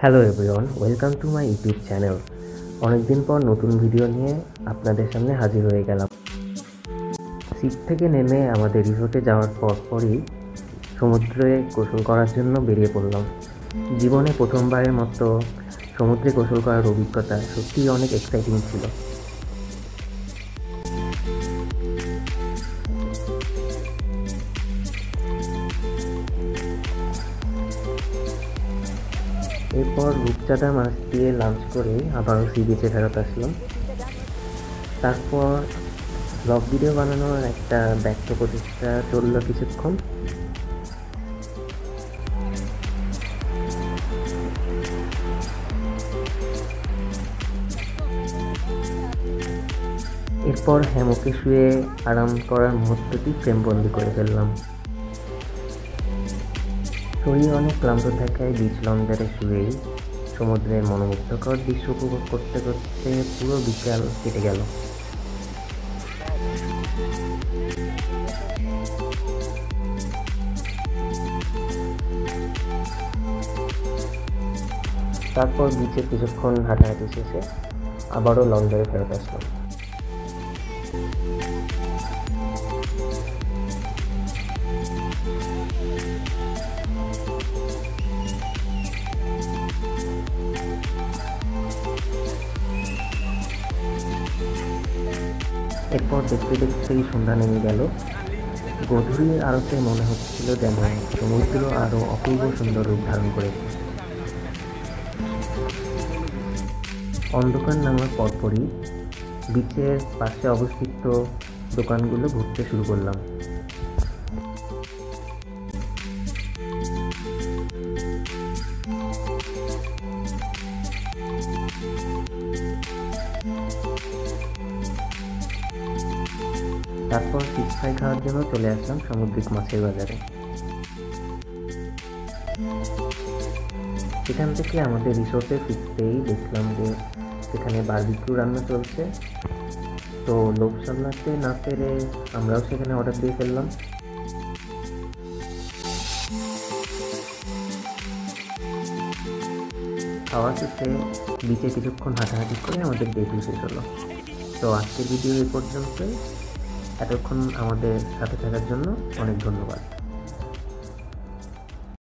Hello everyone, welcome to my YouTube channel. অনেকদিন পর নতুন ভিডিও নিয়ে আপনাদের সামনে হাজির হয়ে গেলাম। সিট থেকে নেমে আমাদের রিসোর্টে যাওয়ার পরই সমুদ্রে গোসল করার জন্য বেরিয়ে পড়লাম। জীবনে প্রথমবারের মতো সমুদ্রে গোসল করার অভিজ্ঞতা সত্যিই অনেক এক্সাইটিং ছিল। এরপর রূপচাঁদা মাছ দিয়ে লাঞ্চ করে আবারও সি বিচে ফেরত আসলাম। তারপর ব্লগ ভিডিও বানানোর একটা ব্যর্থ প্রচেষ্টা চললো কিছুক্ষণ। এরপর হ্যামকে শুয়ে আরাম করার মুহূর্তটি ফ্রেমবন্দি করে ফেললাম। শরীর অনেক ক্লান্ত থাকায় বিচ লঞ্চারে শুয়েই সমুদ্রের মনোমুগ্ধকর দৃশ্য উপভোগ করতে করতে পুরো বিকাল কেটে গেল। তারপর বিচে কিছুক্ষণ হাঁটাহাঁটি শেষে আবারও লঞ্চারে ফেরত আসলাম। এরপর দেখতে দেখতেই সন্ধ্যা নেমে গেল। গধূলির আলোতে মনে হচ্ছিল যেন সমুদ্র আরও অপূর্ব সুন্দর রূপ ধারণ করেছে। অন্ধকার নামার পরপরই বিচের পাশে অবস্থিত দোকানগুলো ঘুরতে শুরু করলাম। তারপর ফিশ ফ্রাই খাওয়ার জন্য চলে আসলাম সামুদ্রিক মাছের বাজারে। সেখান থেকে আমাদের রিসোর্টে ফিরতেই দেখলাম যে সেখানে বারবিকিউ রান্না চলছে, তো লোভ সামলাতে না পেরে আমরাও সেখানে অর্ডার দিয়ে ফেললাম। খাওয়া শেষে বিচে কিছুক্ষণ হাঁটাহাঁটি করে আমাদের ডে 2 শেষ হলো। তো আজকের ভিডিও এই পর্যন্তই। এতক্ষণ আমাদের সাথে থাকার জন্য অনেক ধন্যবাদ।